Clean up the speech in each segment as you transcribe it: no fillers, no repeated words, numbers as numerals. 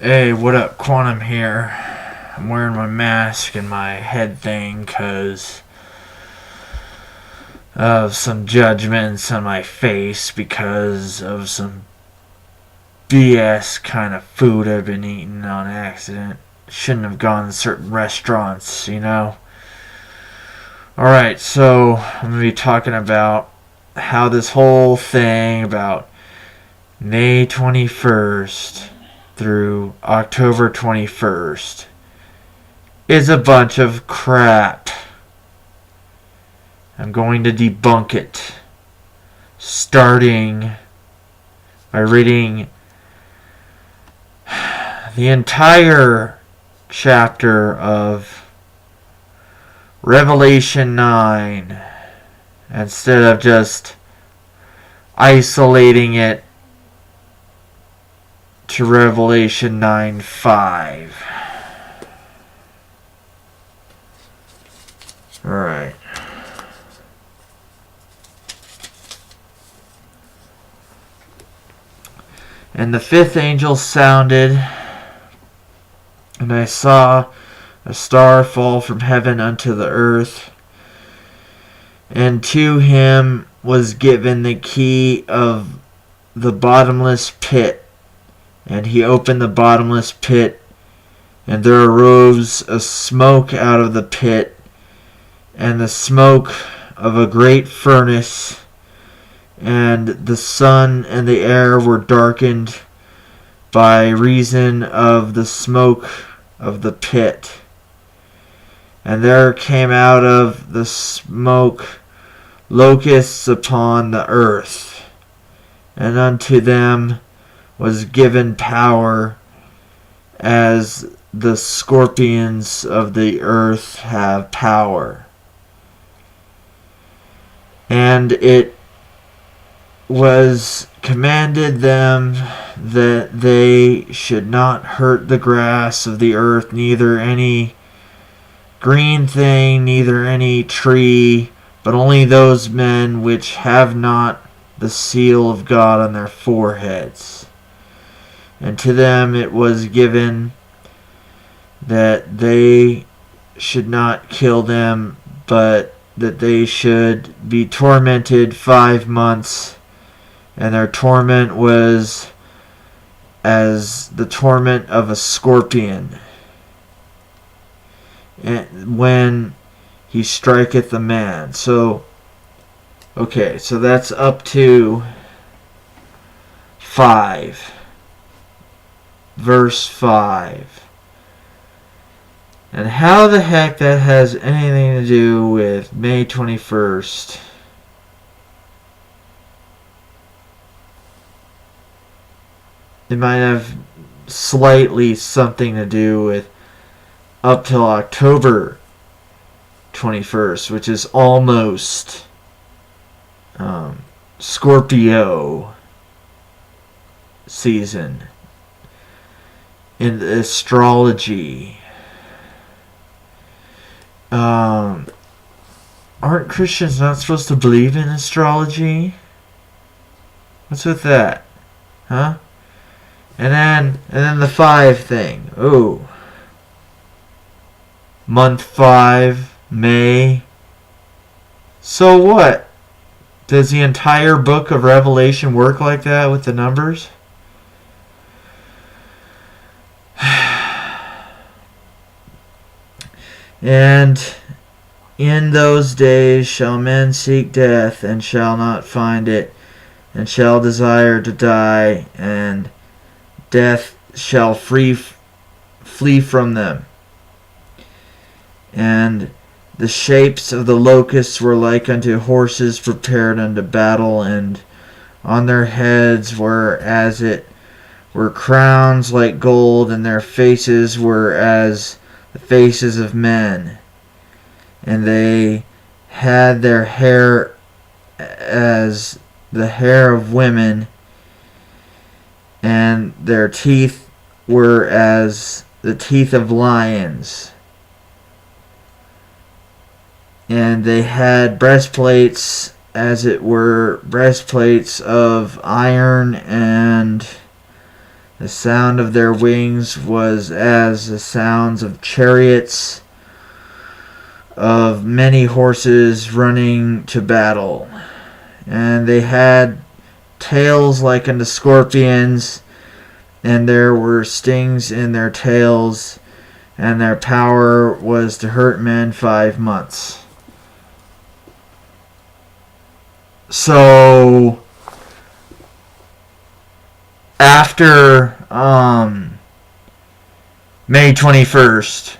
Hey, what up? Quantum here. I'm wearing my mask and my head thing because of some judgments on my face because of some BS kind of food I've been eating on accident. Shouldn't have gone to certain restaurants, you know? Alright, so I'm going to be talking about how this whole thing about May 21st through October 21st is a bunch of crap. I'm going to debunk it, starting by reading the entire chapter of Revelation 9 instead of just isolating it to Revelation 9:5. Alright. And the fifth angel sounded, and I saw a star fall from heaven unto the earth, and to him was given the key of the bottomless pit. And he opened the bottomless pit, and there arose a smoke out of the pit, and the smoke of a great furnace, and the sun and the air were darkened by reason of the smoke of the pit. And there came out of the smoke locusts upon the earth, and unto them was given power as the scorpions of the earth have power. And it was commanded them that they should not hurt the grass of the earth, neither any green thing, neither any tree, but only those men which have not the seal of God on their foreheads. And to them it was given that they should not kill them, but that they should be tormented 5 months, and their torment was as the torment of a scorpion, and when he striketh a man. So, okay, so that's up to 5. Verse 5. And how the heck that has anything to do with May 21st? It might have slightly something to do with up till October 21st, which is almost Scorpio season in the astrology. Aren't Christians not supposed to believe in astrology? What's with that? Huh? And then the 5 thing. Ooh. Month 5, May. So what? Does the entire book of Revelation work like that with the numbers? And in those days shall men seek death, and shall not find it, and shall desire to die, and death shall flee from them. And the shapes of the locusts were like unto horses prepared unto battle, and on their heads were as it were crowns like gold, and their faces were as the faces of men, and they had their hair as the hair of women, and their teeth were as the teeth of lions. And they had breastplates as it were breastplates of iron, and The sound of their wings was as the sounds of chariots, of many horses running to battle. And they had tails like unto scorpions, and there were stings in their tails, and their power was to hurt men 5 months. So after May 21st,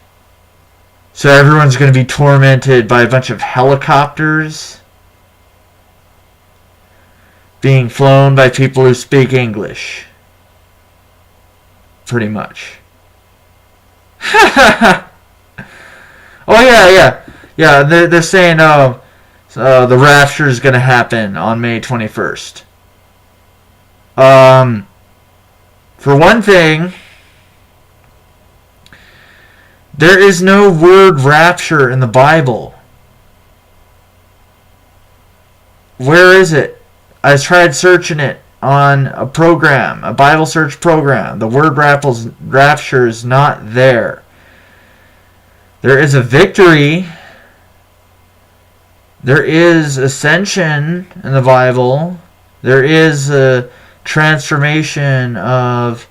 so everyone's going to be tormented by a bunch of helicopters being flown by people who speak English. Pretty much. Oh yeah. They're saying the Rapture is going to happen on May 21st. For one thing, there is no word rapture in the Bible. Where is it? I tried searching it on a program, a Bible search program. The word rapture is not there. There is a victory. There is ascension in the Bible. There is a transformation of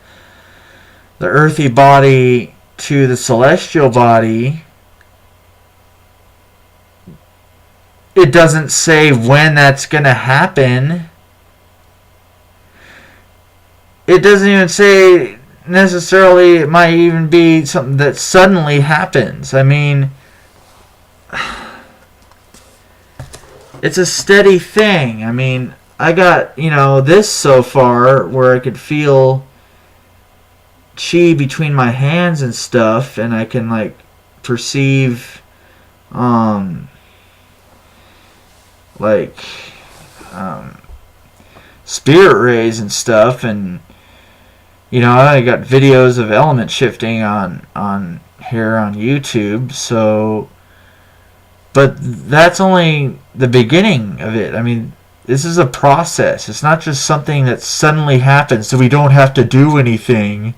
the earthly body to the celestial body. It doesn't say when that's going to happen. It doesn't even say necessarily it might even be something that suddenly happens. I mean, it's a steady thing. I mean, I got, this so far where I could feel chi between my hands and stuff, and I can perceive spirit rays and stuff, and I got videos of element shifting on here on YouTube. So, but that's only the beginning of it. I mean, this is a process. It's not just something that suddenly happens, so we don't have to do anything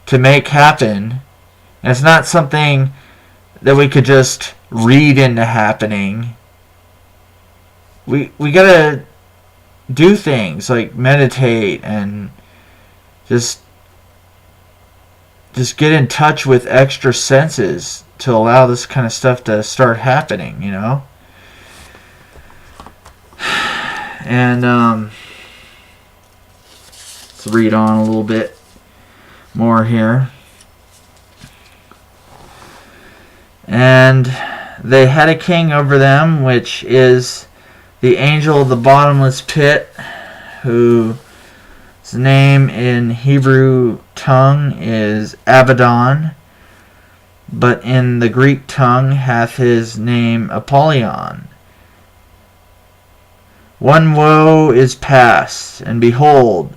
to make happen. And it's not something that we could just read into happening. We gotta do things like meditate and just get in touch with extra senses to allow this kind of stuff to start happening, And let's read on a little bit more here. And they had a king over them, which is the angel of the bottomless pit, whose name in Hebrew tongue is Abaddon, but in the Greek tongue hath his name Apollyon. One woe is past, and behold,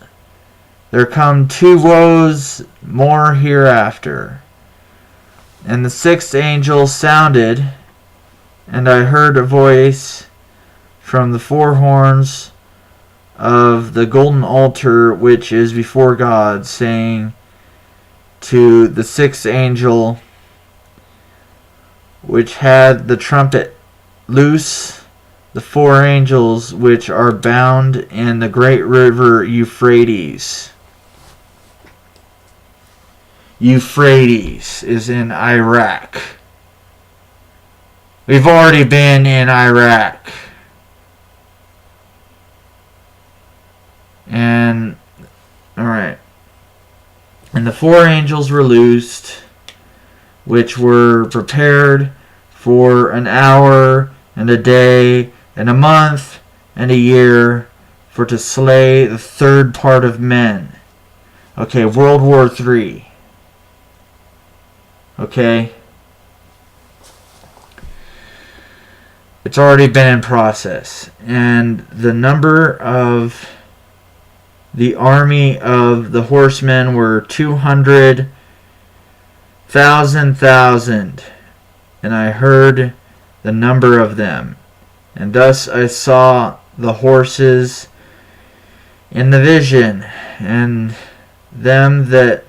there come 2 woes more hereafter. And the 6th angel sounded, and I heard a voice from the 4 horns of the golden altar which is before God, saying to the 6th angel which had the trumpet, loose the 4 angels which are bound in the great river Euphrates. Euphrates is in Iraq. We've already been in Iraq. And, alright. And the 4 angels were loosed, which were prepared for an hour and a day and a month and a year, for to slay the 3rd part of men. Okay, World War III. Okay? It's already been in process. And the number of the army of the horsemen were 200,000. And I heard the number of them. And thus I saw the horses in the vision, and them that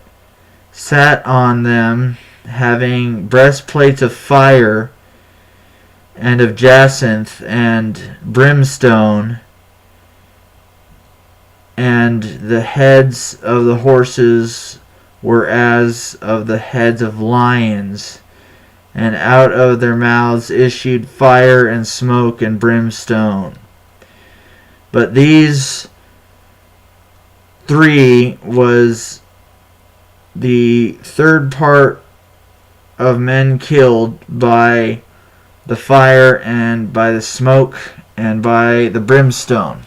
sat on them, having breastplates of fire and of jacinth and brimstone, and the heads of the horses were as of the heads of lions, and out of their mouths issued fire and smoke and brimstone. But these three was the third part of men killed by the fire and by the smoke and by the brimstone,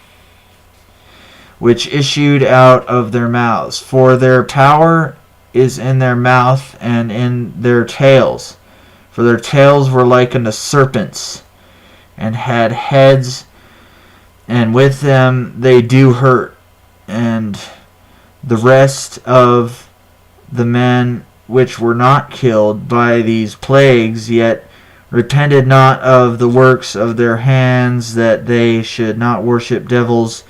which issued out of their mouths. For their power is in their mouth and in their tails. For their tails were like unto serpents, and had heads, and with them they do hurt. And the rest of the men which were not killed by these plagues, yet repented not of the works of their hands, that they should not worship devils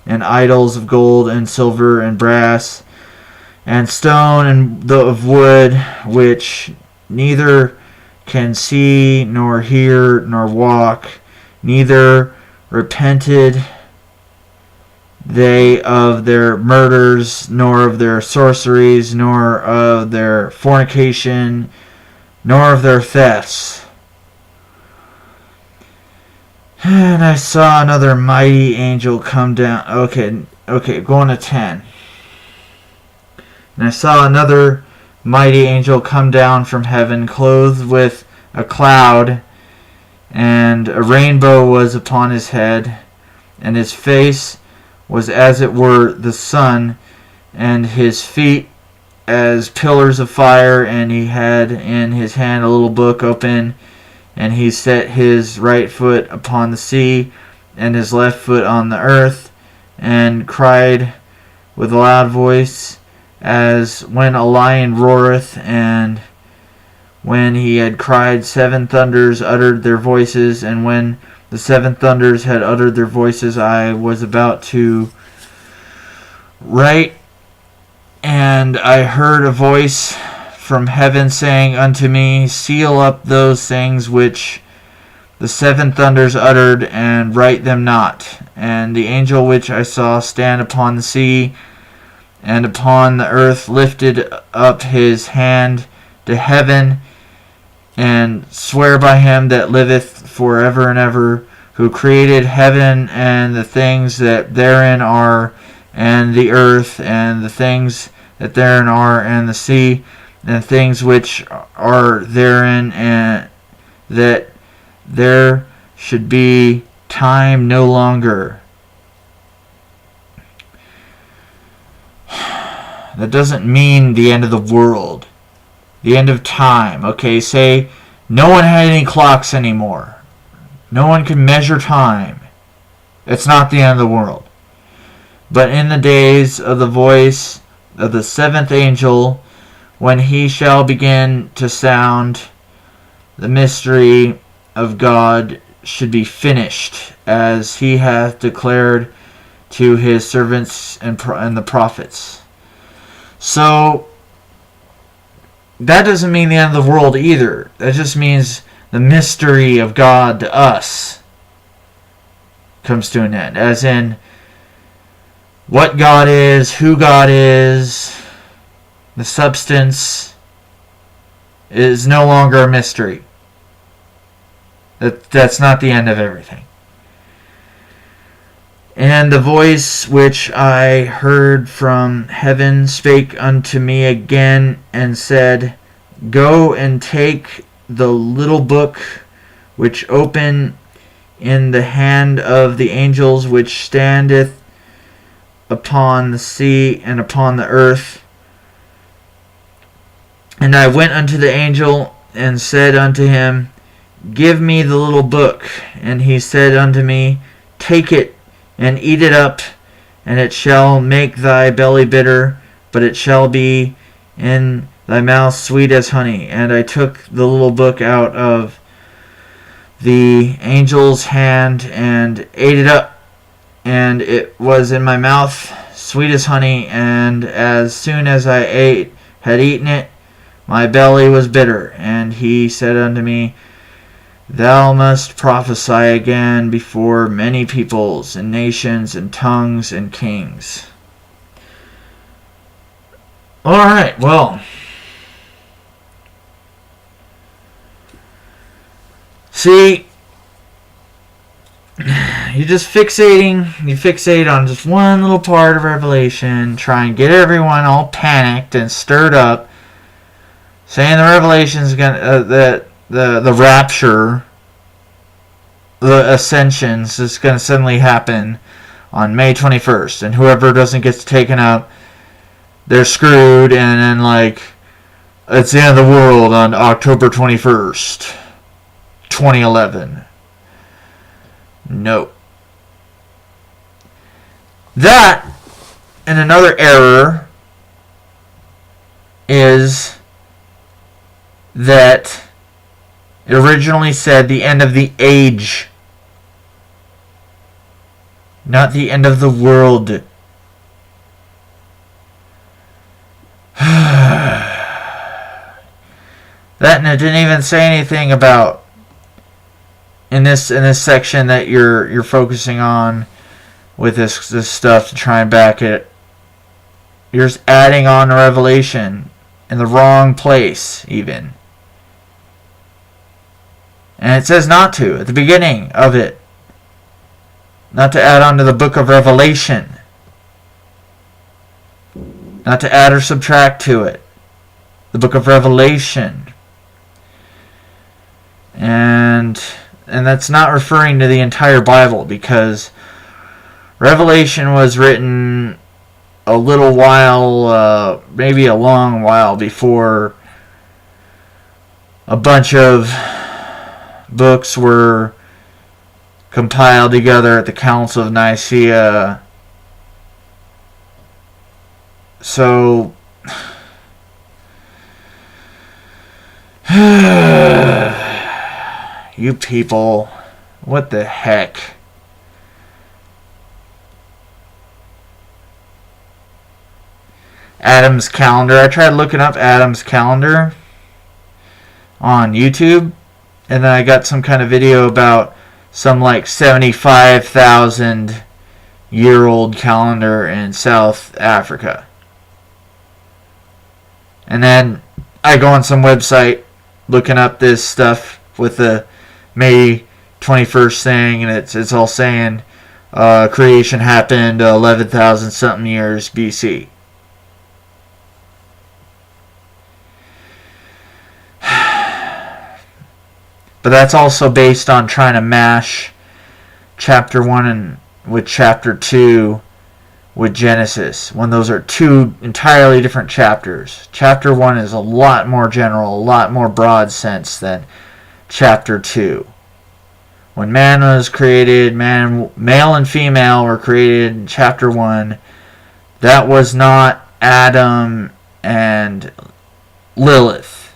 and idols of gold and silver and brass and stone and of wood, which neither can see nor hear nor walk, neither repented they of their murders, nor of their sorceries, nor of their fornication, nor of their thefts. And I saw another mighty angel come down. Okay, going to 10. And I saw another mighty angel come down from heaven, clothed with a cloud, and a rainbow was upon his head, and his face was as it were the sun, and his feet as pillars of fire, and he had in his hand a little book open, and he set his right foot upon the sea, and his left foot on the earth, and cried with a loud voice, as when a lion roareth. And when he had cried, 7 thunders uttered their voices, and when the 7 thunders had uttered their voices, I was about to write, and I heard a voice from heaven saying unto me, seal up those things which the 7 thunders uttered, and write them not. And the angel which I saw stand upon the sea and upon the earth lifted up his hand to heaven, and swear by him that liveth forever and ever, who created heaven and the things that therein are, and the earth and the things that therein are, and the sea and the things which are therein, and that there should be time no longer. That doesn't mean the end of the world, the end of time. Okay, say no one had any clocks anymore. No one can measure time. It's not the end of the world. But in the days of the voice of the 7th angel, when he shall begin to sound, the mystery of God should be finished, as he hath declared to his servants and the prophets. So, that doesn't mean the end of the world either. That just means the mystery of God to us comes to an end. As in, what God is, who God is, the substance is no longer a mystery. That's not the end of everything. And the voice which I heard from heaven spake unto me again, and said, go and take the little book which open in the hand of the angels which standeth upon the sea and upon the earth. And I went unto the angel and said unto him, give me the little book. And he said unto me, take it and eat it up, and it shall make thy belly bitter, but it shall be in thy mouth sweet as honey. And I took the little book out of the angel's hand and ate it up, and it was in my mouth sweet as honey, and as soon as I had eaten it, my belly was bitter. And he said unto me, Thou must prophesy again before many peoples, and nations, and tongues, and kings. Alright, well. See, you fixate on just one little part of Revelation, try and get everyone all panicked and stirred up, saying the Revelation's gonna, the rapture, the ascensions is gonna suddenly happen on May 21st, and whoever doesn't get taken up, they're screwed, and then like it's the end of the world on October 21st, 2011. No. That, and another error, is that it originally said the end of the age, not the end of the world. That, and it didn't even say anything about in this section that you're focusing on with this stuff to try and back it. You're just adding on to Revelation in the wrong place even. And it says not to at the beginning of it. Not to add on to the book of Revelation. Not to add or subtract to it. The book of Revelation. And that's not referring to the entire Bible, because Revelation was written a little while, maybe a long while before a bunch of books were compiled together at the Council of Nicaea. So you people, what the heck? Adam's calendar. I tried looking up Adam's calendar on YouTube, and then I got some kind of video about some like 75,000-year-old calendar in South Africa. And then I go on some website looking up this stuff with the May 21st thing, and it's all saying creation happened 11,000 something years BC. But that's also based on trying to mash chapter 1 with chapter 2 with Genesis, when those are two entirely different chapters. Chapter 1 is a lot more general, a lot more broad sense than chapter 2. When man was created, male and female were created in chapter 1. That was not Adam and Lilith.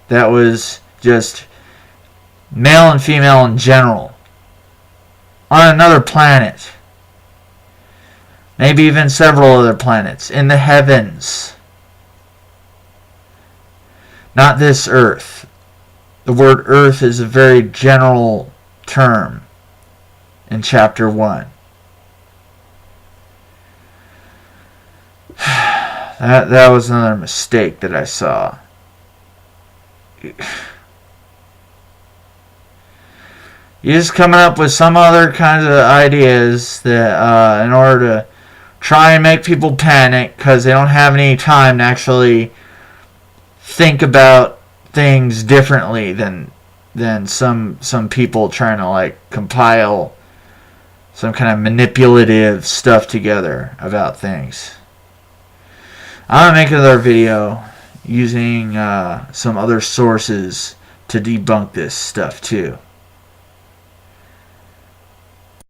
That was just male and female in general. On another planet. Maybe even several other planets. In the heavens. Not this earth. The word earth is a very general term in chapter 1. That was another mistake that I saw. You're just coming up with some other kinds of ideas that in order to try and make people panic, because they don't have any time to actually think about things differently than some people trying to like compile some kind of manipulative stuff together about things. I'm gonna make another video using some other sources to debunk this stuff too.